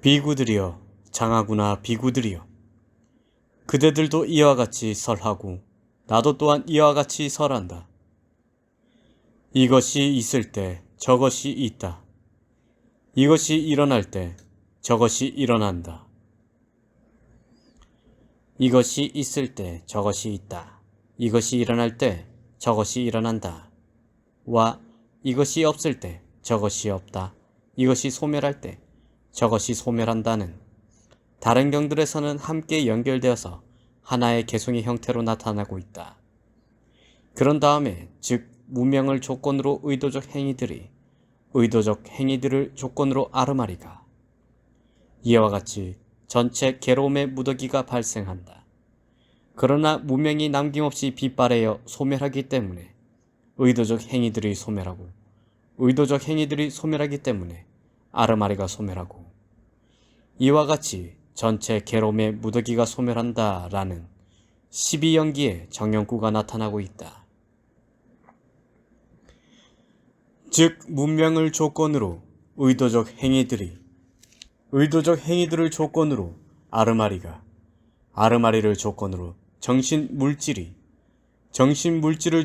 비구들이여, 장하구나 비구들이여. 그대들도 이와 같이 설하고 나도 또한 이와 같이 설한다. 이것이 있을 때 저것이 있다. 이것이 일어날 때 저것이 일어난다. 이것이 있을 때 저것이 있다. 이것이 일어날 때 저것이 일어난다. 와, 이것이 없을 때 저것이 없다. 이것이 소멸할 때 저것이 소멸한다는 다른 경들에서는 함께 연결되어서 하나의 개성의 형태로 나타나고 있다. 그런 다음에 즉 문명을 조건으로 의도적 행위들을 조건으로 아르마리가 이와 같이 전체 괴로움의 무더기가 발생한다. 그러나 문명이 남김없이 빗발하여 소멸하기 때문에 의도적 행위들이 소멸하고 의도적 행위들이 소멸하기 때문에 아르마리가 소멸하고 이와 같이 전체 괴로움의 무더기가 소멸한다 라는 12연기의 정형구가 나타나고 있다. 즉 문명을 조건으로 의도적 행위들을 조건으로 아르마리를 조건으로 정신물질을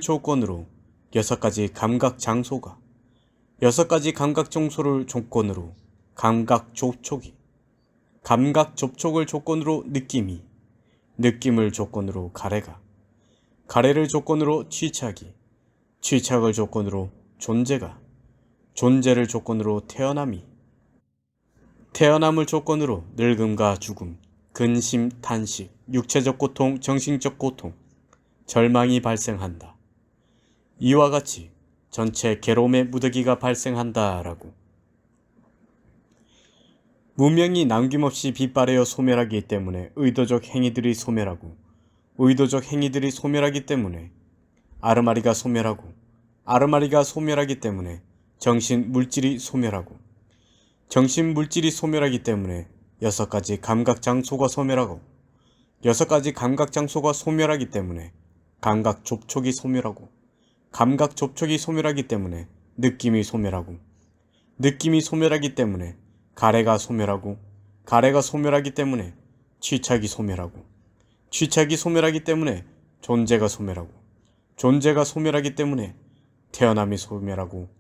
조건으로 6가지 감각장소가 6가지 감각장소를 조건으로 감각접촉을 조건으로 느낌을 조건으로 가래를 조건으로 취착을 조건으로 존재를 조건으로 태어남을 조건으로 늙음과 죽음, 근심, 탄식, 육체적 고통, 정신적 고통, 절망이 발생한다. 이와 같이 전체 괴로움의 무더기가 발생한다라고. 문명이 남김없이 빗발하여 소멸하기 때문에 의도적 행위들이 소멸하고 의도적 행위들이 소멸하기 때문에 아르마리가 소멸하고 아르마리가 소멸하기 때문에 정신물질이 소멸하고 정신물질이 소멸하기 때문에 6가지 감각장소가 소멸하고 6가지 감각장소가 소멸하기 때문에 감각접촉이 소멸하고 감각접촉이 소멸하기 때문에 느낌이 소멸하고 느낌이 소멸하기 때문에 가래가 소멸하고 가래가 소멸하기 때문에 취착이 소멸하고 취착이 소멸하기 때문에 존재가 소멸하고 존재가 소멸하기 때문에 태어남이 소멸하고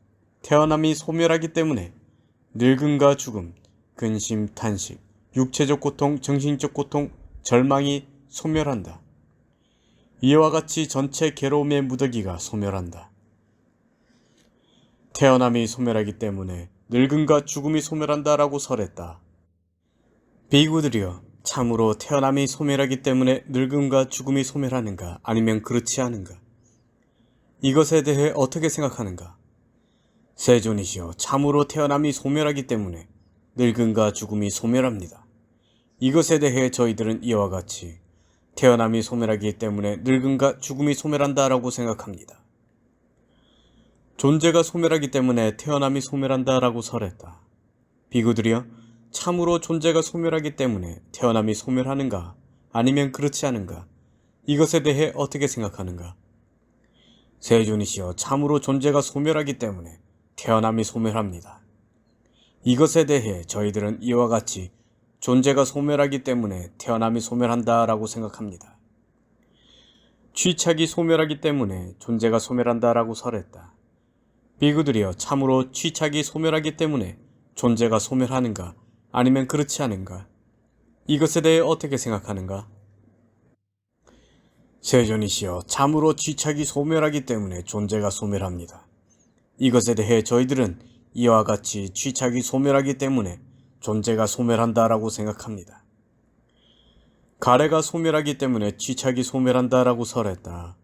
태어남이 소멸하기 때문에 늙음과 죽음, 근심, 탄식, 육체적 고통, 정신적 고통, 절망이 소멸한다. 이와 같이 전체 괴로움의 무더기가 소멸한다. 태어남이 소멸하기 때문에 늙음과 죽음이 소멸한다라고 설했다. 비구들이여, 참으로 태어남이 소멸하기 때문에 늙음과 죽음이 소멸하는가 아니면 그렇지 않은가? 이것에 대해 어떻게 생각하는가? 세존이시여, 참으로 태어남이 소멸하기 때문에 늙음과 죽음이 소멸합니다. 이것에 대해 저희들은 이와 같이 태어남이 소멸하기 때문에 늙음과 죽음이 소멸한다라고 생각합니다. 존재가 소멸하기 때문에 태어남이 소멸한다라고 설했다. 비구들이여, 참으로 존재가 소멸하기 때문에 태어남이 소멸하는가 아니면 그렇지 않은가? 이것에 대해 어떻게 생각하는가? 세존이시여, 참으로 존재가 소멸하기 때문에 태어남이 소멸합니다. 이것에 대해 저희들은 이와 같이 존재가 소멸하기 때문에 태어남이 소멸한다라고 생각합니다. 취착이 소멸하기 때문에 존재가 소멸한다라고 설했다. 비구들이여, 참으로 취착이 소멸하기 때문에 존재가 소멸하는가 아니면 그렇지 않은가? 이것에 대해 어떻게 생각하는가? 세존이시여, 참으로 취착이 소멸하기 때문에 존재가 소멸합니다. 이것에 대해 저희들은 이와 같이 취착이 소멸하기 때문에 존재가 소멸한다라고 생각합니다. 가래가 소멸하기 때문에 취착이 소멸한다라고 설했다.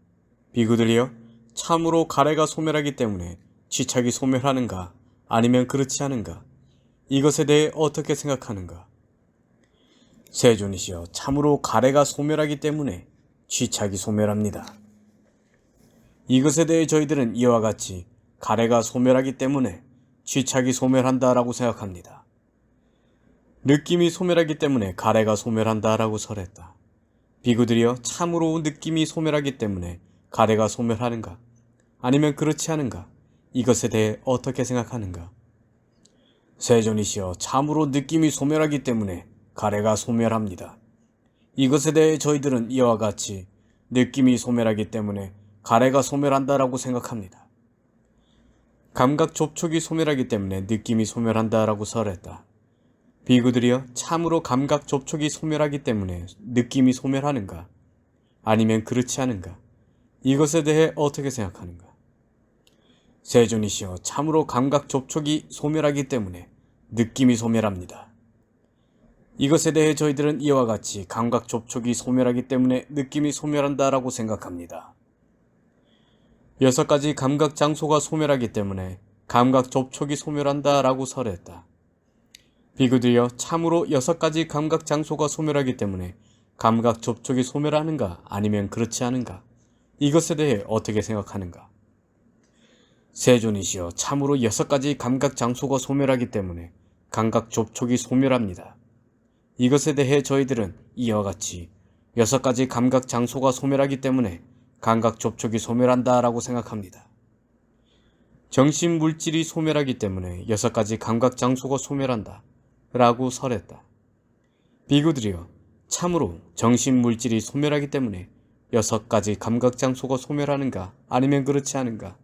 비구들이여, 참으로 가래가 소멸하기 때문에 취착이 소멸하는가 아니면 그렇지 않은가? 이것에 대해 어떻게 생각하는가? 세존이시여, 참으로 가래가 소멸하기 때문에 취착이 소멸합니다. 이것에 대해 저희들은 이와 같이 가래가 소멸하기 때문에 취착이 소멸한다라고 생각합니다. 느낌이 소멸하기 때문에 가래가 소멸한다라고 설했다. 비구들이여, 참으로 느낌이 소멸하기 때문에 가래가 소멸하는가 아니면 그렇지 않은가? 이것에 대해 어떻게 생각하는가? 세존이시여, 참으로 느낌이 소멸하기 때문에 가래가 소멸합니다. 이것에 대해 저희들은 이와 같이 느낌이 소멸하기 때문에 가래가 소멸한다라고 생각합니다. 감각 접촉이 소멸하기 때문에 느낌이 소멸한다라고 설했다. 비구들이여, 참으로 감각 접촉이 소멸하기 때문에 느낌이 소멸하는가? 아니면 그렇지 않은가? 이것에 대해 어떻게 생각하는가? 세존이시여, 참으로 감각 접촉이 소멸하기 때문에 느낌이 소멸합니다. 이것에 대해 저희들은 이와 같이 감각 접촉이 소멸하기 때문에 느낌이 소멸한다라고 생각합니다. 6가지 감각 장소가 소멸하기 때문에 감각 접촉이 소멸한다라고 설했다. 비구들이여, 참으로 6가지 감각 장소가 소멸하기 때문에 감각 접촉이 소멸하는가? 아니면 그렇지 않은가? 이것에 대해 어떻게 생각하는가? 세존이시여, 참으로 6가지 감각 장소가 소멸하기 때문에 감각 접촉이 소멸합니다. 이것에 대해 저희들은 이와 같이 6가지 감각 장소가 소멸하기 때문에 감각 접촉이 소멸한다라고 생각합니다. 정신 물질이 소멸하기 때문에 6가지 감각 장소가 소멸한다 라고 설했다. 비구들이여, 참으로 정신 물질이 소멸하기 때문에 6가지 감각 장소가 소멸하는가? 아니면 그렇지 않은가?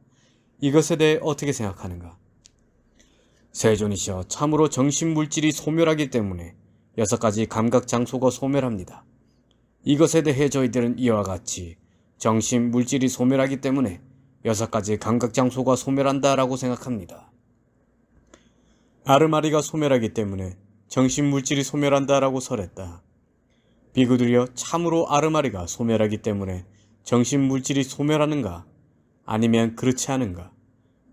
이것에 대해 어떻게 생각하는가? 세존이시여, 참으로 정신 물질이 소멸하기 때문에 6가지 감각 장소가 소멸합니다. 이것에 대해 저희들은 이와 같이 정신 물질이 소멸하기 때문에 6가지 감각 장소가 소멸한다라고 생각합니다. 아르마리가 소멸하기 때문에 정신 물질이 소멸한다라고 설했다. 비구들이여, 참으로 아르마리가 소멸하기 때문에 정신 물질이 소멸하는가? 아니면 그렇지 않은가?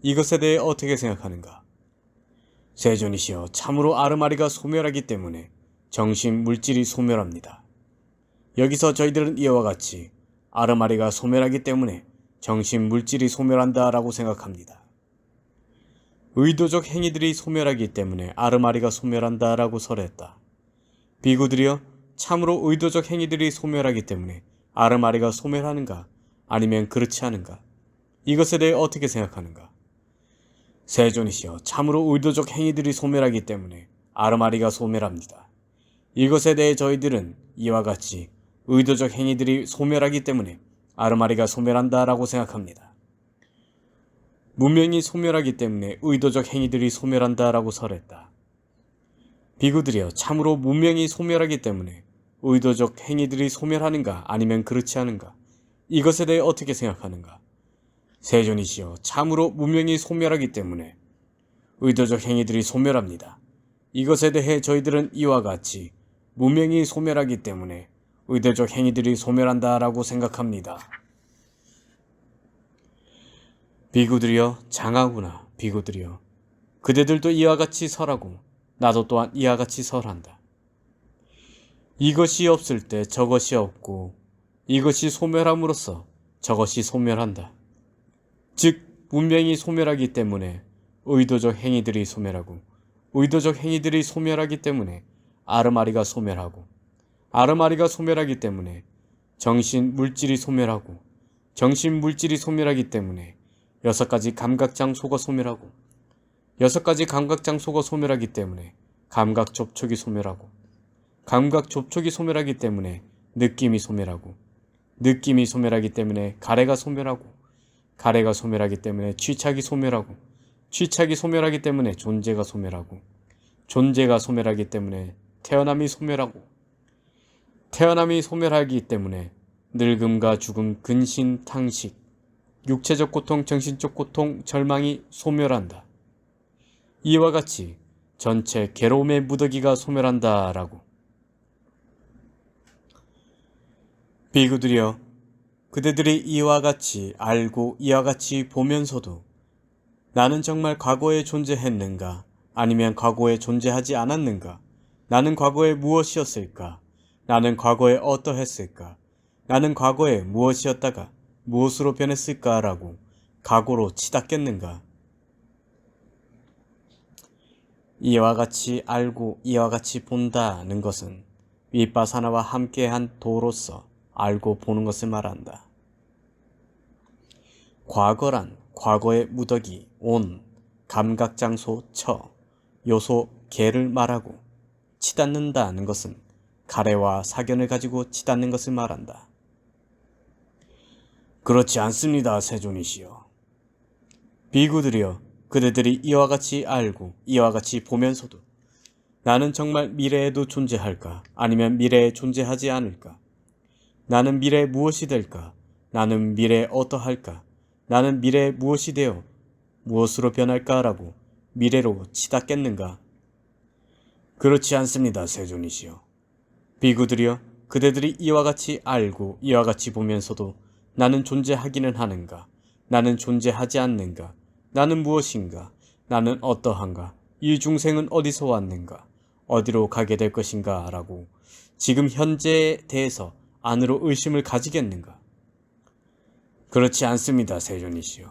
이것에 대해 어떻게 생각하는가? 세존이시여, 참으로 아르마리가 소멸하기 때문에 정신 물질이 소멸합니다. 여기서 저희들은 이와 같이 아르마리가 소멸하기 때문에 정신 물질이 소멸한다라고 생각합니다. 의도적 행위들이 소멸하기 때문에 아르마리가 소멸한다라고 설했다. 비구들이여, 참으로 의도적 행위들이 소멸하기 때문에 아르마리가 소멸하는가? 아니면 그렇지 않은가? 이것에 대해 어떻게 생각하는가? 세존이시여, 참으로 의도적 행위들이 소멸하기 때문에 아르마리가 소멸합니다. 이것에 대해 저희들은 이와 같이 의도적 행위들이 소멸하기 때문에 아르마리가 소멸한다라고 생각합니다. 문명이 소멸하기 때문에 의도적 행위들이 소멸한다라고 설했다. 비구들이여, 참으로 문명이 소멸하기 때문에 의도적 행위들이 소멸하는가? 아니면 그렇지 않은가? 이것에 대해 어떻게 생각하는가? 세존이시여, 참으로 문명이 소멸하기 때문에 의도적 행위들이 소멸합니다. 이것에 대해 저희들은 이와 같이 문명이 소멸하기 때문에 의도적 행위들이 소멸한다라고 생각합니다. 비구들이여, 장하구나. 비구들이여, 그대들도 이와 같이 설하고 나도 또한 이와 같이 설한다. 이것이 없을 때 저것이 없고 이것이 소멸함으로써 저것이 소멸한다. 즉, 문명이 소멸하기 때문에 의도적 행위들이 소멸하고 의도적 행위들이 소멸하기 때문에 아르마리가 소멸하고 아르마리가 소멸하기 때문에 정신 물질이 소멸하고 정신 물질이 소멸하기 때문에 6가지 감각 장소가 소멸하고 6가지 감각 장소가 소멸하기 때문에 감각 접촉이 소멸하고 감각 접촉이 소멸하기 때문에 느낌이 소멸하고 느낌이 소멸하기 때문에 가래가 소멸하고 가래가 소멸하기 때문에 취착이 소멸하고 취착이 소멸하기 때문에 존재가 소멸하고 존재가 소멸하기 때문에 태어남이 소멸하고 태어남이 소멸하기 때문에 늙음과 죽음, 근신, 탕식, 육체적 고통, 정신적 고통, 절망이 소멸한다. 이와 같이 전체 괴로움의 무더기가 소멸한다라고. 비구들이여, 그대들이 이와 같이 알고 이와 같이 보면서도 나는 정말 과거에 존재했는가? 아니면 과거에 존재하지 않았는가? 나는 과거에 무엇이었을까? 나는 과거에 어떠했을까? 나는 과거에 무엇이었다가 무엇으로 변했을까라고 각오로 치닫겠는가? 이와 같이 알고 이와 같이 본다는 것은 윗바사나와 함께한 도로서 알고 보는 것을 말한다. 과거란 과거의 무더기, 온, 감각장소, 처, 요소 개를 말하고 치닫는다는 것은 가래와 사견을 가지고 치닫는 것을 말한다. 그렇지 않습니다, 세존이시여. 비구들이여, 그대들이 이와 같이 알고 이와 같이 보면서도 나는 정말 미래에도 존재할까? 아니면 미래에 존재하지 않을까? 나는 미래에 무엇이 될까? 나는 미래에 어떠할까? 나는 미래에 무엇이 되어 무엇으로 변할까라고 미래로 치닫겠는가? 그렇지 않습니다, 세존이시여. 비구들이여, 그대들이 이와 같이 알고 이와 같이 보면서도 나는 존재하기는 하는가? 나는 존재하지 않는가? 나는 무엇인가? 나는 어떠한가? 이 중생은 어디서 왔는가? 어디로 가게 될 것인가? 라고 지금 현재에 대해서 안으로 의심을 가지겠는가? 그렇지 않습니다, 세존이시여.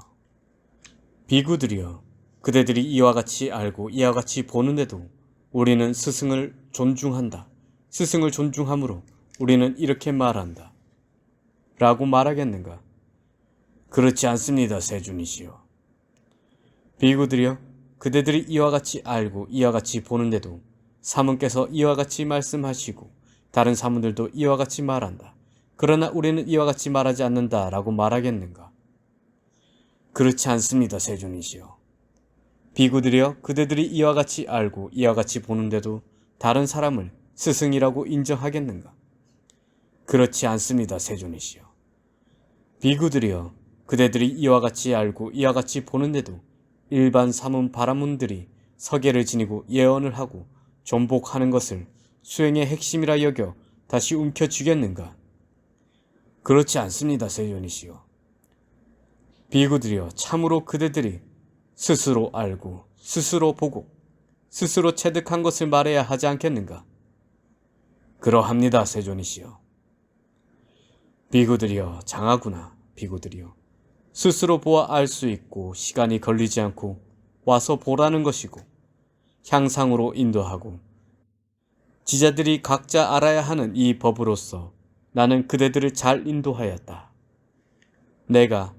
비구들이여, 그대들이 이와 같이 알고 이와 같이 보는데도 우리는 스승을 존중한다. 스승을 존중함으로 우리는 이렇게 말한다. 라고 말하겠는가? 그렇지 않습니다, 세존이시여. 비구들이여, 그대들이 이와 같이 알고 이와 같이 보는데도 사문께서 이와 같이 말씀하시고 다른 사문들도 이와 같이 말한다. 그러나 우리는 이와 같이 말하지 않는다 라고 말하겠는가? 그렇지 않습니다, 세존이시여. 비구들이여, 그대들이 이와 같이 알고 이와 같이 보는데도 다른 사람을 스승이라고 인정하겠는가? 그렇지 않습니다, 세존이시여. 비구들이여, 그대들이 이와 같이 알고 이와 같이 보는데도 일반 사문 바라문들이 서계를 지니고 예언을 하고 존복하는 것을 수행의 핵심이라 여겨 다시 움켜쥐겠는가? 그렇지 않습니다, 세존이시여. 비구들이여, 참으로 그대들이 스스로 알고 스스로 보고 스스로 체득한 것을 말해야 하지 않겠는가? 그러합니다, 세존이시여. 비구들이여, 장하구나. 비구들이여, 스스로 보아 알 수 있고 시간이 걸리지 않고 와서 보라는 것이고 향상으로 인도하고 지자들이 각자 알아야 하는 이 법으로서 나는 그대들을 잘 인도하였다. 내가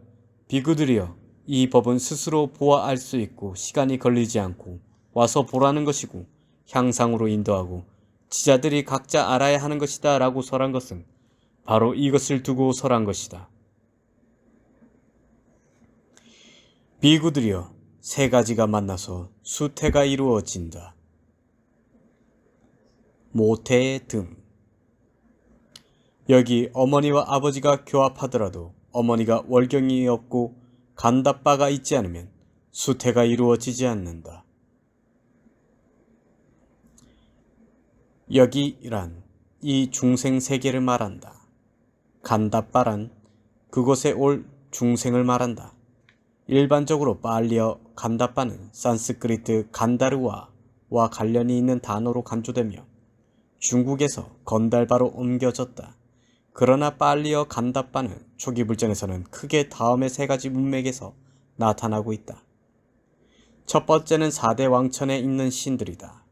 비구들이여, 이 법은 스스로 보아 알 수 있고 시간이 걸리지 않고 와서 보라는 것이고 향상으로 인도하고 지자들이 각자 알아야 하는 것이다 라고 설한 것은 바로 이것을 두고 설한 것이다. 비구들이여, 세 가지가 만나서 수태가 이루어진다. 모태의 등. 여기 어머니와 아버지가 교합하더라도 어머니가 월경이 없고 간다바가 있지 않으면 수태가 이루어지지 않는다. 여기란 이 중생 세계를 말한다. 간다바란 그곳에 올 중생을 말한다. 일반적으로 빨리어 간다바는 산스크리트 간다르와와 관련이 있는 단어로 간주되며 중국에서 건달바로 옮겨졌다. 그러나 빨리어 간다바는 초기 불전에서는 크게 다음의 세 가지 문맥에서 나타나고 있다. 첫 번째는 4대 왕천에 있는 신들이다.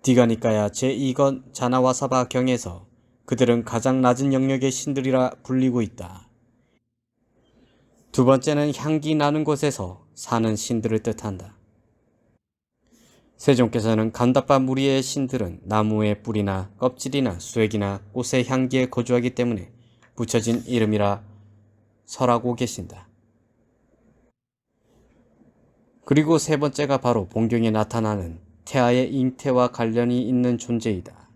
디가니까야 제2권 자나와사바 경에서 그들은 가장 낮은 영역의 신들이라 불리고 있다. 두 번째는 향기 나는 곳에서 사는 신들을 뜻한다. 세종께서는 간다바 무리의 신들은 나무의 뿌리나 껍질이나 수액이나 꽃의 향기에 거주하기 때문에 붙여진 이름이라 설하고 계신다. 그리고 세 번째가 바로 본경에 나타나는 태아의 잉태와 관련이 있는 존재이다.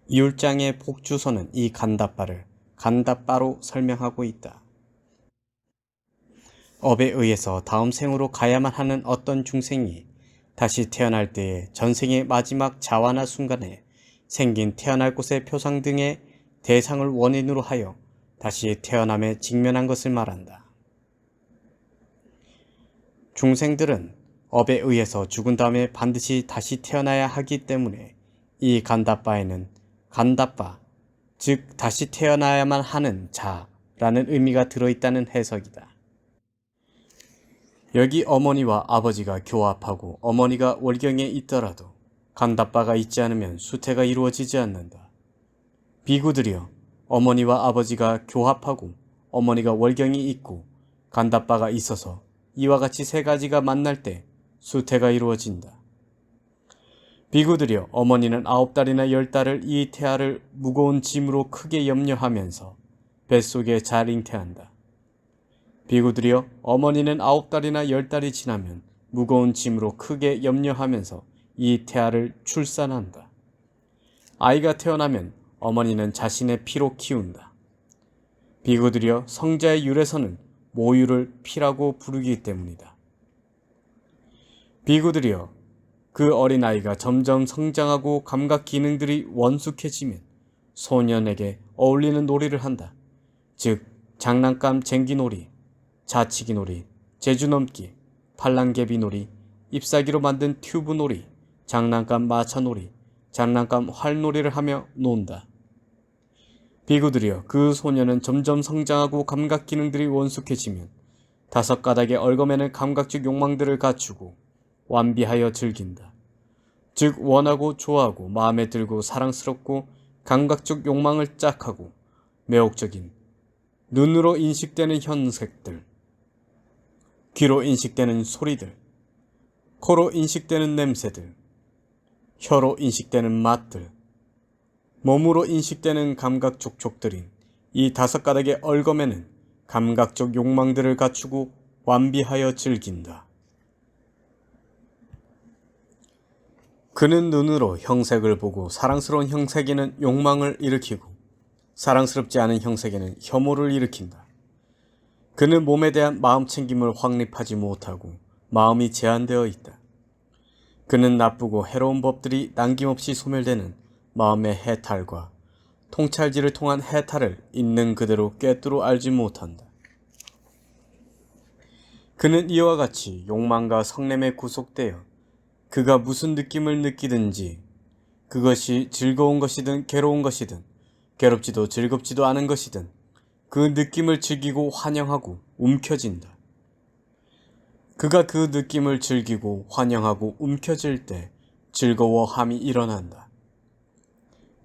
이율장의 복주서는 이 간다바를 간다바로 설명하고 있다. 업에 의해서 다음 생으로 가야만 하는 어떤 중생이 다시 태어날 때의 전생의 마지막 자완화 순간에 생긴 태어날 곳의 표상 등의 대상을 원인으로 하여 다시 태어남에 직면한 것을 말한다. 중생들은 업에 의해서 죽은 다음에 반드시 다시 태어나야 하기 때문에 이 간다바에는 간다바, 즉 다시 태어나야만 하는 자라는 의미가 들어있다는 해석이다. 여기 어머니와 아버지가 교합하고 어머니가 월경에 있더라도 간다바가 있지 않으면 수태가 이루어지지 않는다. 비구들이여, 어머니와 아버지가 교합하고 어머니가 월경이 있고 간다바가 있어서 이와 같이 세 가지가 만날 때 수태가 이루어진다. 비구들이여, 어머니는 9달이나 10달을 이 태아를 무거운 짐으로 크게 염려하면서 뱃속에 잘 잉태한다. 비구들이여, 어머니는 9달이나 10달이 지나면 무거운 짐으로 크게 염려하면서 이 태아를 출산한다. 아이가 태어나면 어머니는 자신의 피로 키운다. 비구들이여, 성자의 율에서는 모유를 피라고 부르기 때문이다. 비구들이여, 그 어린아이가 점점 성장하고 감각 기능들이 원숙해지면 소년에게 어울리는 놀이를 한다. 즉, 장난감 쟁기놀이, 자치기놀이, 제주넘기, 팔랑개비놀이, 잎사귀로 만든 튜브놀이, 장난감 마차놀이, 장난감 활놀이를 하며 논다. 비구들이여, 그 소년은 점점 성장하고 감각 기능들이 원숙해지면 5가닥의 얽어매는 감각적 욕망들을 갖추고 완비하여 즐긴다. 즉, 원하고 좋아하고 마음에 들고 사랑스럽고 감각적 욕망을 짝하고 매혹적인 눈으로 인식되는 현색들, 귀로 인식되는 소리들, 코로 인식되는 냄새들, 혀로 인식되는 맛들, 몸으로 인식되는 감각 촉촉들인 이 5가닥의 얽어매는 감각적 욕망들을 갖추고 완비하여 즐긴다. 그는 눈으로 형색을 보고 사랑스러운 형색에는 욕망을 일으키고 사랑스럽지 않은 형색에는 혐오를 일으킨다. 그는 몸에 대한 마음 챙김을 확립하지 못하고 마음이 제한되어 있다. 그는 나쁘고 해로운 법들이 남김없이 소멸되는 마음의 해탈과 통찰지를 통한 해탈을 있는 그대로 꿰뚫어 알지 못한다. 그는 이와 같이 욕망과 성냄에 구속되어 그가 무슨 느낌을 느끼든지 그것이 즐거운 것이든 괴로운 것이든 괴롭지도 즐겁지도 않은 것이든 그 느낌을 즐기고 환영하고 움켜진다. 그가 그 느낌을 즐기고 환영하고 움켜질 때 즐거워함이 일어난다.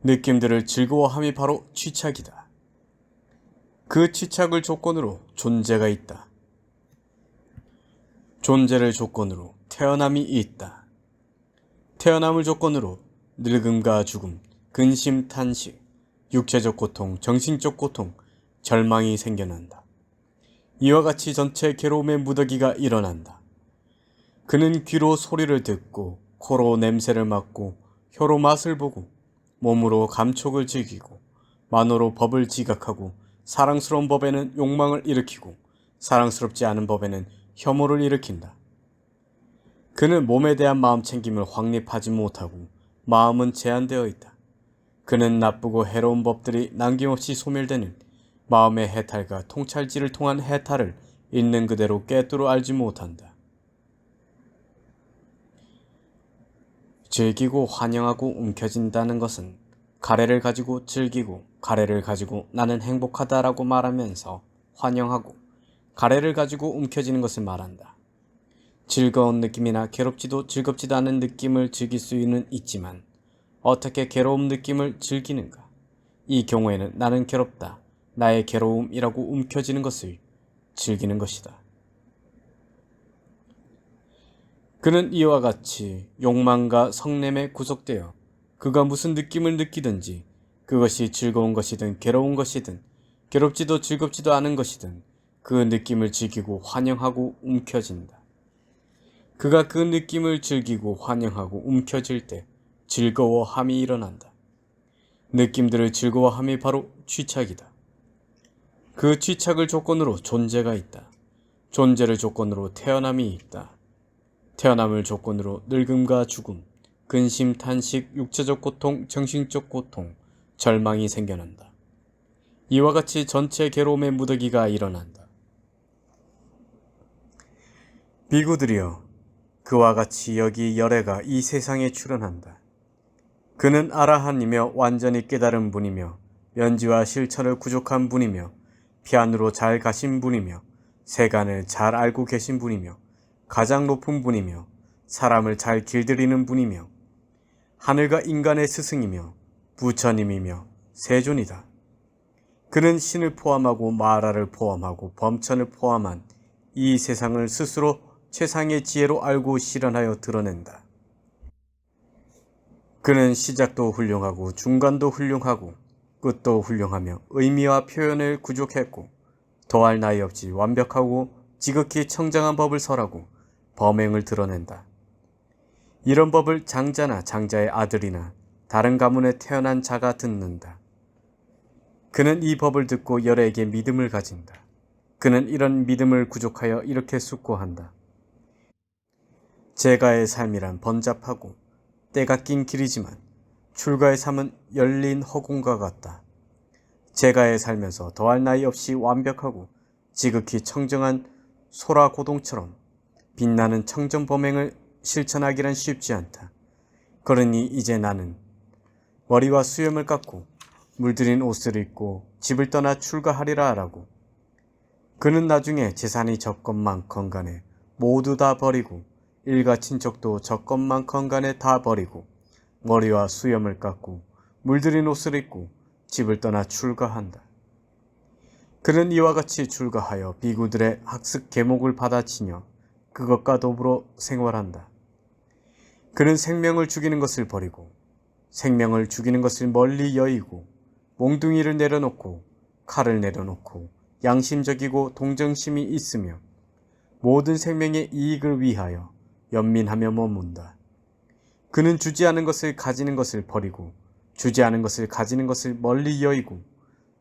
느낌들을 즐거워함이 바로 취착이다. 그 취착을 조건으로 존재가 있다. 존재를 조건으로 태어남이 있다. 태어남을 조건으로 늙음과 죽음, 근심, 탄식, 육체적 고통, 정신적 고통, 절망이 생겨난다. 이와 같이 전체 괴로움의 무더기가 일어난다. 그는 귀로 소리를 듣고 코로 냄새를 맡고 혀로 맛을 보고 몸으로 감촉을 즐기고 만으로 법을 지각하고 사랑스러운 법에는 욕망을 일으키고 사랑스럽지 않은 법에는 혐오를 일으킨다. 그는 몸에 대한 마음 챙김을 확립하지 못하고 마음은 제한되어 있다. 그는 나쁘고 해로운 법들이 남김없이 소멸되는 마음의 해탈과 통찰지를 통한 해탈을 있는 그대로 꿰뚫어 알지 못한다. 즐기고 환영하고 움켜진다는 것은 가래를 가지고 즐기고 가래를 가지고 나는 행복하다라고 말하면서 환영하고 가래를 가지고 움켜지는 것을 말한다. 즐거운 느낌이나 괴롭지도 즐겁지도 않은 느낌을 즐길 수는 있지만 어떻게 괴로움 느낌을 즐기는가? 이 경우에는 나는 괴롭다, 나의 괴로움이라고 움켜지는 것을 즐기는 것이다. 그는 이와 같이 욕망과 성냄에 구속되어 그가 무슨 느낌을 느끼든지 그것이 즐거운 것이든 괴로운 것이든 괴롭지도 즐겁지도 않은 것이든 그 느낌을 즐기고 환영하고 움켜진다. 그가 그 느낌을 즐기고 환영하고 움켜질 때 즐거워함이 일어난다. 느낌들을 즐거워함이 바로 취착이다. 그 취착을 조건으로 존재가 있다. 존재를 조건으로 태어남이 있다. 태어남을 조건으로 늙음과 죽음, 근심, 탄식, 육체적 고통, 정신적 고통, 절망이 생겨난다. 이와 같이 전체 괴로움의 무더기가 일어난다. 비구들이여, 그와 같이 여기 열애가 이 세상에 출현한다. 그는 아라한이며 완전히 깨달은 분이며 면지와 실천을 구족한 분이며 피안으로 잘 가신 분이며 세간을 잘 알고 계신 분이며 가장 높은 분이며 사람을 잘 길들이는 분이며 하늘과 인간의 스승이며 부처님이며 세존이다. 그는 신을 포함하고 마라를 포함하고 범천을 포함한 이 세상을 스스로 최상의 지혜로 알고 실현하여 드러낸다. 그는 시작도 훌륭하고 중간도 훌륭하고 끝도 훌륭하며 의미와 표현을 구족했고 더할 나위 없이 완벽하고 지극히 청정한 법을 설하고 범행을 드러낸다. 이런 법을 장자나 장자의 아들이나 다른 가문에 태어난 자가 듣는다. 그는 이 법을 듣고 여러에게 믿음을 가진다. 그는 이런 믿음을 구족하여 이렇게 숙고한다. 제가의 삶이란 번잡하고 때가 낀 길이지만 출가의 삶은 열린 허공과 같다. 제가의 살면서 더할 나위 없이 완벽하고 지극히 청정한 소라 고동처럼 빛나는 청정 범행을 실천하기란 쉽지 않다. 그러니 이제 나는 머리와 수염을 깎고 물들인 옷을 입고 집을 떠나 출가하리라 하라고. 그는 나중에 재산이 적건만건 간에 모두 다 버리고 일가 친척도 적건만건 간에 다 버리고 머리와 수염을 깎고 물들인 옷을 입고 집을 떠나 출가한다. 그는 이와 같이 출가하여 비구들의 학습 계목을 받아치며 그것과 더불어 생활한다. 그는 생명을 죽이는 것을 버리고 생명을 죽이는 것을 멀리 여의고 몽둥이를 내려놓고 칼을 내려놓고 양심적이고 동정심이 있으며 모든 생명의 이익을 위하여 연민하며 머문다. 그는 주지 않은 것을 가지는 것을 버리고 주지 않은 것을 가지는 것을 멀리 여의고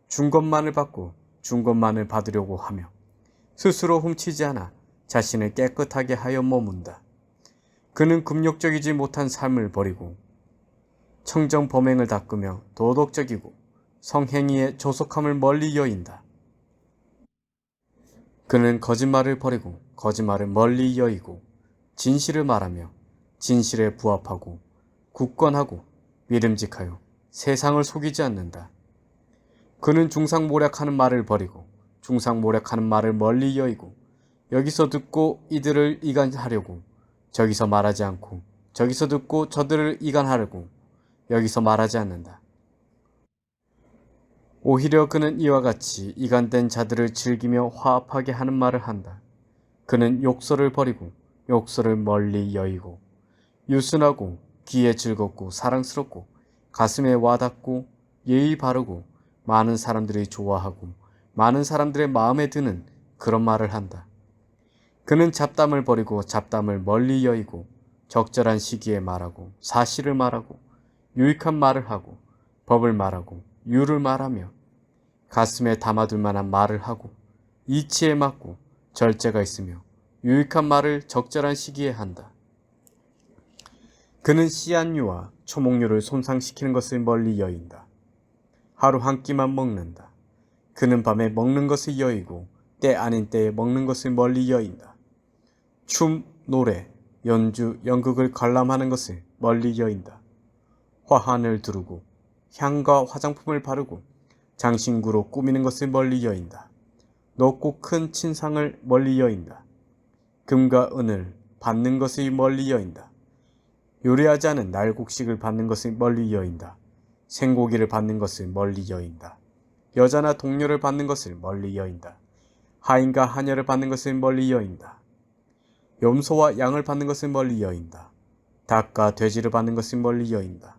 준 것만을 받고 준 것만을 받으려고 하며 스스로 훔치지 않아 자신을 깨끗하게 하여 머문다. 그는 금욕적이지 못한 삶을 버리고 청정 범행을 닦으며 도덕적이고 성행위의 조속함을 멀리 여인다. 그는 거짓말을 버리고 거짓말을 멀리 여의고 진실을 말하며 진실에 부합하고 굳건하고 믿음직하여 세상을 속이지 않는다. 그는 중상모략하는 말을 버리고 중상모략하는 말을 멀리 여의고 여기서 듣고 이들을 이간하려고 저기서 말하지 않고 저기서 듣고 저들을 이간하려고 여기서 말하지 않는다. 오히려 그는 이와 같이 이간된 자들을 즐기며 화합하게 하는 말을 한다. 그는 욕설을 버리고 욕설을 멀리 여의고 유순하고 귀에 즐겁고 사랑스럽고 가슴에 와닿고 예의 바르고 많은 사람들이 좋아하고 많은 사람들의 마음에 드는 그런 말을 한다. 그는 잡담을 버리고 잡담을 멀리 여의고 적절한 시기에 말하고 사실을 말하고 유익한 말을 하고 법을 말하고 유를 말하며 가슴에 담아둘 만한 말을 하고 이치에 맞고 절제가 있으며 유익한 말을 적절한 시기에 한다. 그는 씨앗류와 초목류를 손상시키는 것을 멀리 여인다. 하루 한 끼만 먹는다. 그는 밤에 먹는 것을 여의고 때 아닌 때에 먹는 것을 멀리 여인다. 춤, 노래, 연주, 연극을 관람하는 것을 멀리 여인다. 화환을 두르고 향과 화장품을 바르고 장신구로 꾸미는 것을 멀리 여인다. 높고 큰 친상을 멀리 여인다. 금과 은을 받는 것을 멀리 여인다. 요리하지 않은 날곡식을 받는 것을 멀리 여인다. 생고기를 받는 것을 멀리 여인다. 여자나 동료를 받는 것을 멀리 여인다. 하인과 하녀를 받는 것을 멀리 여인다. 염소와 양을 받는 것을 멀리 여인다. 닭과 돼지를 받는 것을 멀리 여인다.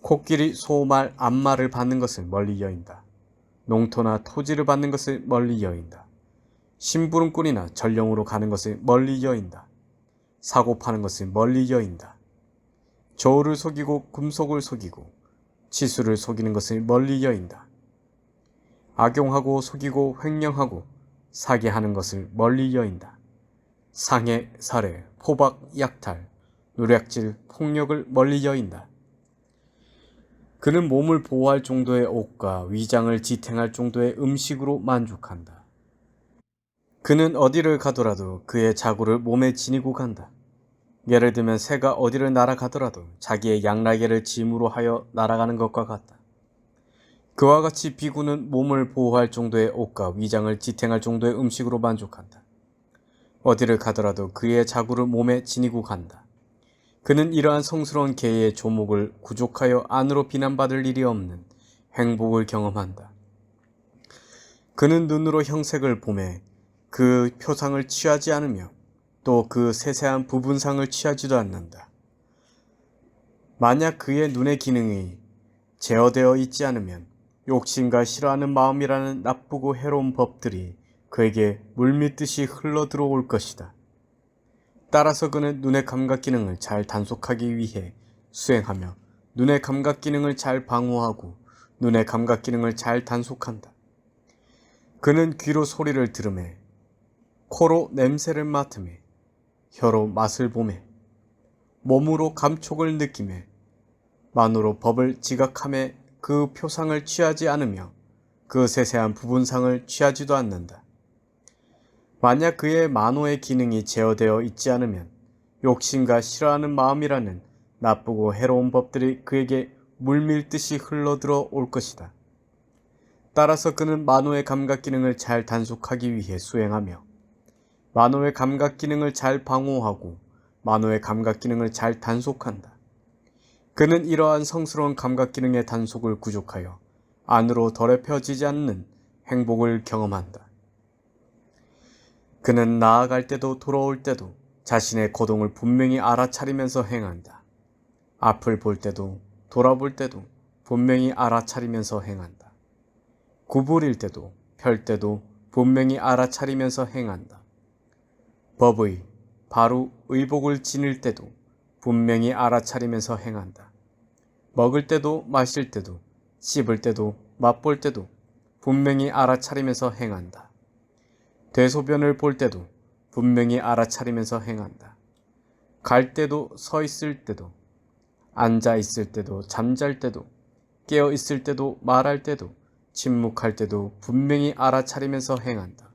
코끼리, 소, 말, 암말을 받는 것을 멀리 여인다. 농토나 토지를 받는 것을 멀리 여인다. 심부름꾼이나 전령으로 가는 것을 멀리 여인다. 사고 파는 것을 멀리 여인다. 저울을 속이고 금속을 속이고 치수를 속이는 것을 멀리 여인다. 악용하고 속이고 횡령하고 사기하는 것을 멀리 여인다. 상해, 살해, 포박, 약탈, 노략질, 폭력을 멀리 여인다. 그는 몸을 보호할 정도의 옷과 위장을 지탱할 정도의 음식으로 만족한다. 그는 어디를 가더라도 그의 자구를 몸에 지니고 간다. 예를 들면 새가 어디를 날아가더라도 자기의 양날개를 짐으로 하여 날아가는 것과 같다. 그와 같이 비구는 몸을 보호할 정도의 옷과 위장을 지탱할 정도의 음식으로 만족한다. 어디를 가더라도 그의 자구를 몸에 지니고 간다. 그는 이러한 성스러운 계의 조목을 구족하여 안으로 비난받을 일이 없는 행복을 경험한다. 그는 눈으로 형색을 보매 그 표상을 취하지 않으며 또 그 세세한 부분상을 취하지도 않는다. 만약 그의 눈의 기능이 제어되어 있지 않으면 욕심과 싫어하는 마음이라는 나쁘고 해로운 법들이 그에게 물밀듯이 흘러 들어올 것이다. 따라서 그는 눈의 감각 기능을 잘 단속하기 위해 수행하며 눈의 감각 기능을 잘 방어하고 눈의 감각 기능을 잘 단속한다. 그는 귀로 소리를 들으며 코로 냄새를 맡으며 혀로 맛을 보며 몸으로 감촉을 느끼며 만으로 법을 지각하며 그 표상을 취하지 않으며 그 세세한 부분상을 취하지도 않는다. 만약 그의 만호의 기능이 제어되어 있지 않으면 욕심과 싫어하는 마음이라는 나쁘고 해로운 법들이 그에게 물밀듯이 흘러들어 올 것이다. 따라서 그는 만호의 감각 기능을 잘 단속하기 위해 수행하며 만호의 감각 기능을 잘 방어하고 만호의 감각 기능을 잘 단속한다. 그는 이러한 성스러운 감각 기능의 단속을 구족하여 안으로 더럽혀지지 않는 행복을 경험한다. 그는 나아갈 때도 돌아올 때도 자신의 고동을 분명히 알아차리면서 행한다. 앞을 볼 때도 돌아볼 때도 분명히 알아차리면서 행한다. 구부릴 때도 펼 때도 분명히 알아차리면서 행한다. 법의 바로 의복을 지닐 때도 분명히 알아차리면서 행한다. 먹을 때도 마실 때도 씹을 때도 맛볼 때도 분명히 알아차리면서 행한다. 대소변을 볼 때도 분명히 알아차리면서 행한다. 갈 때도 서 있을 때도 앉아 있을 때도 잠잘 때도 깨어 있을 때도 말할 때도 침묵할 때도 분명히 알아차리면서 행한다.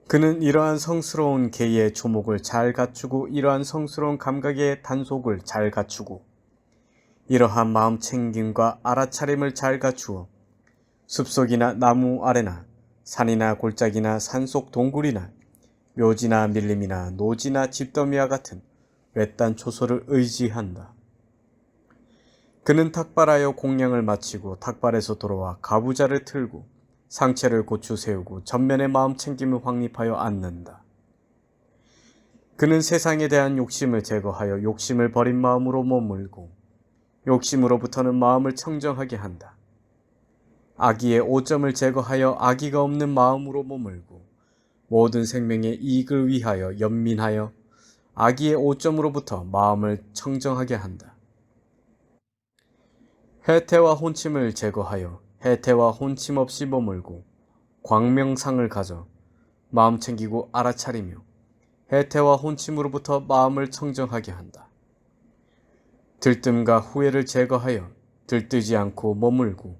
그는 이러한 성스러운 계의 조목을 잘 갖추고 이러한 성스러운 감각의 단속을 잘 갖추고 이러한 마음 챙김과 알아차림을 잘 갖추어 숲속이나 나무 아래나 산이나 골짜기나 산속 동굴이나 묘지나 밀림이나 노지나 집더미와 같은 외딴 초소를 의지한다. 그는 탁발하여 공양을 마치고 탁발에서 돌아와 가부좌를 틀고 상체를 고추 세우고 전면에 마음 챙김을 확립하여 앉는다. 그는 세상에 대한 욕심을 제거하여 욕심을 버린 마음으로 머물고 욕심으로부터는 마음을 청정하게 한다. 악의의 오점을 제거하여 악의가 없는 마음으로 머물고 모든 생명의 이익을 위하여 연민하여 악의의 오점으로부터 마음을 청정하게 한다. 해태와 혼침을 제거하여 해태와 혼침 없이 머물고 광명상을 가져 마음 챙기고 알아차리며 해태와 혼침으로부터 마음을 청정하게 한다. 들뜸과 후회를 제거하여 들뜨지 않고 머물고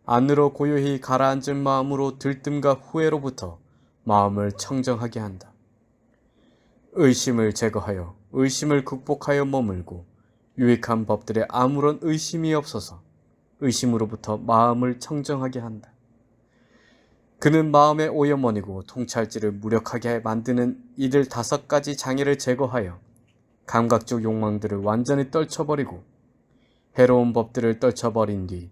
안으로 고요히 가라앉은 마음으로 들뜸과 후회로부터 마음을 청정하게 한다. 의심을 제거하여 의심을 극복하여 머물고 유익한 법들에 아무런 의심이 없어서 의심으로부터 마음을 청정하게 한다. 그는 마음의 오염원이고 통찰지를 무력하게 만드는 이들 5가지 장애를 제거하여 감각적 욕망들을 완전히 떨쳐버리고 해로운 법들을 떨쳐버린 뒤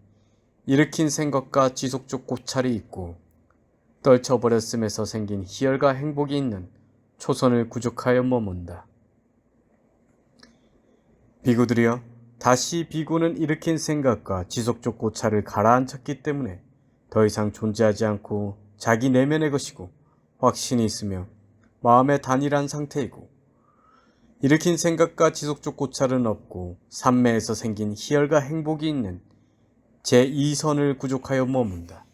일으킨 생각과 지속적 고찰이 있고 떨쳐버렸음에서 생긴 희열과 행복이 있는 초선을 구족하여 머문다. 비구들이여, 다시 비구는 일으킨 생각과 지속적 고찰을 가라앉혔기 때문에 더 이상 존재하지 않고 자기 내면의 것이고 확신이 있으며 마음의 단일한 상태이고 일으킨 생각과 지속적 고찰은 없고 삼매에서 생긴 희열과 행복이 있는 제2선을 구족하여 머문다.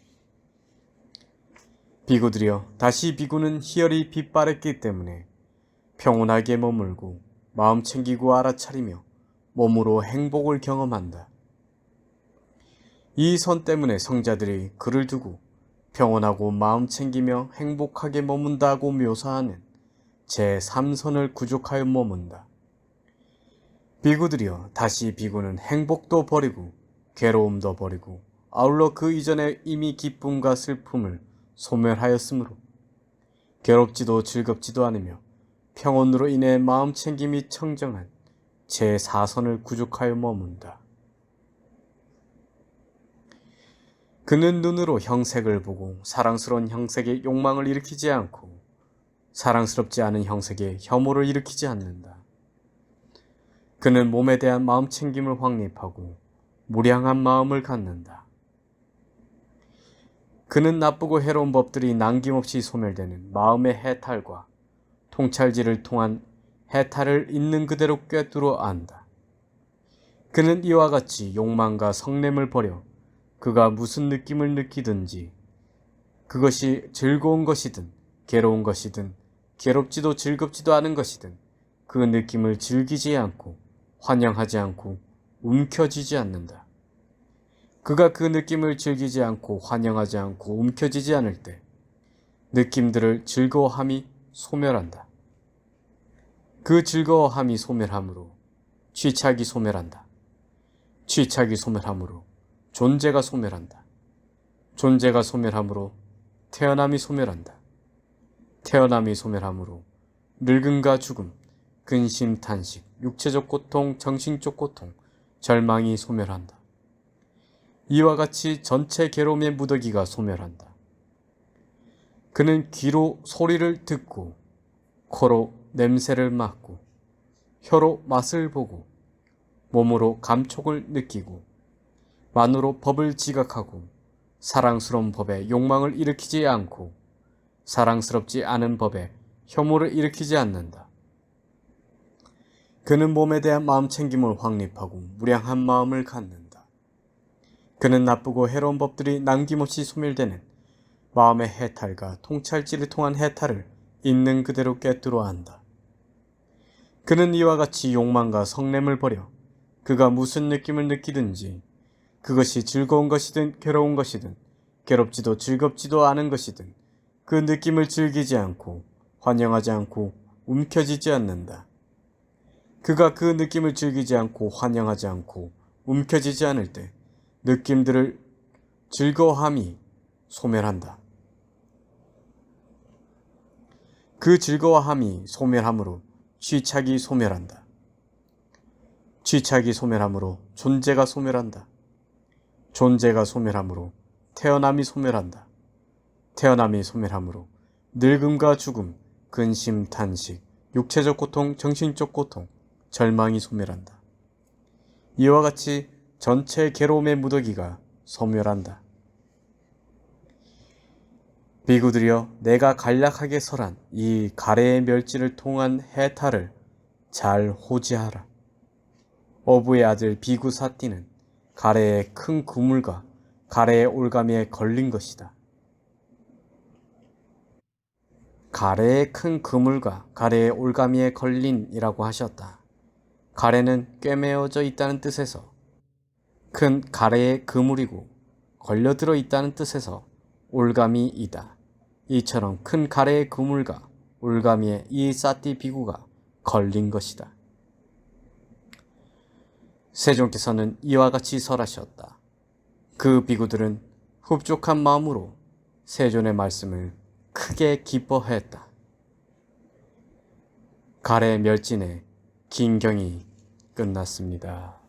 비구들이여, 다시 비구는 희열이 빛바랬기 때문에 평온하게 머물고 마음 챙기고 알아차리며 몸으로 행복을 경험한다. 이 선 때문에 성자들이 그를 두고 평온하고 마음 챙기며 행복하게 머문다고 묘사하는 제3선을 구족하여 머문다. 비구들이여, 다시 비구는 행복도 버리고 괴로움도 버리고 아울러 그 이전에 이미 기쁨과 슬픔을 소멸하였으므로 괴롭지도 즐겁지도 않으며 평온으로 인해 마음 챙김이 청정한 제4선을 구족하여 머문다. 그는 눈으로 형색을 보고 사랑스러운 형색에 욕망을 일으키지 않고 사랑스럽지 않은 형색에 혐오를 일으키지 않는다. 그는 몸에 대한 마음 챙김을 확립하고 무량한 마음을 갖는다. 그는 나쁘고 해로운 법들이 남김없이 소멸되는 마음의 해탈과 통찰지를 통한 해탈을 있는 그대로 꿰뚫어 안다. 그는 이와 같이 욕망과 성냄을 버려 그가 무슨 느낌을 느끼든지 그것이 즐거운 것이든 괴로운 것이든 괴롭지도 즐겁지도 않은 것이든 그 느낌을 즐기지 않고 환영하지 않고 움켜쥐지 않는다. 그가 그 느낌을 즐기지 않고 환영하지 않고 움켜쥐지 않을 때 느낌들을 즐거워함이 소멸한다. 그 즐거워함이 소멸함으로 취착이 소멸한다. 취착이 소멸함으로 존재가 소멸한다. 존재가 소멸함으로 태어남이 소멸한다. 태어남이 소멸함으로 늙음과 죽음, 근심, 탄식, 육체적 고통, 정신적 고통, 절망이 소멸한다. 이와 같이 전체 괴로움의 무더기가 소멸한다. 그는 귀로 소리를 듣고 코로 냄새를 맡고 혀로 맛을 보고 몸으로 감촉을 느끼고 만으로 법을 지각하고 사랑스러운 법에 욕망을 일으키지 않고 사랑스럽지 않은 법에 혐오를 일으키지 않는다. 그는 몸에 대한 마음 챙김을 확립하고 무량한 마음을 갖는다. 그는 나쁘고 해로운 법들이 남김없이 소멸되는 마음의 해탈과 통찰지를 통한 해탈을 있는 그대로 꿰뚫어 안다. 그는 이와 같이 욕망과 성냄을 버려 그가 무슨 느낌을 느끼든지 그것이 즐거운 것이든 괴로운 것이든 괴롭지도 즐겁지도 않은 것이든 그 느낌을 즐기지 않고 환영하지 않고 움켜쥐지 않는다. 그가 그 느낌을 즐기지 않고 환영하지 않고 움켜쥐지 않을 때 느낌들을 즐거워함이 소멸한다. 그 즐거워함이 소멸함으로 취착이 소멸한다. 취착이 소멸함으로 존재가 소멸한다. 존재가 소멸함으로 태어남이 소멸한다. 태어남이 소멸함으로 늙음과 죽음, 근심, 탄식, 육체적 고통, 정신적 고통, 절망이 소멸한다. 이와 같이 전체 괴로움의 무더기가 소멸한다. 비구들이여, 내가 간략하게 설한 이 가래의 멸지를 통한 해탈을 잘 호지하라. 어부의 아들 비구 사띠는 가래의 큰 그물과 가래의 올가미에 걸린 것이다. 가래의 큰 그물과 가래의 올가미에 걸린이라고 하셨다. 가래는 꿰매어져 있다는 뜻에서 큰 가래의 그물이고 걸려들어 있다는 뜻에서 올가미이다. 이처럼 큰 가래의 그물과 올가미에 이 사띠 비구가 걸린 것이다. 세종께서는 이와 같이 설하셨다. 그 비구들은 흡족한 마음으로 세존의 말씀을 크게 기뻐했다. 가래 멸진의 긴경이 끝났습니다.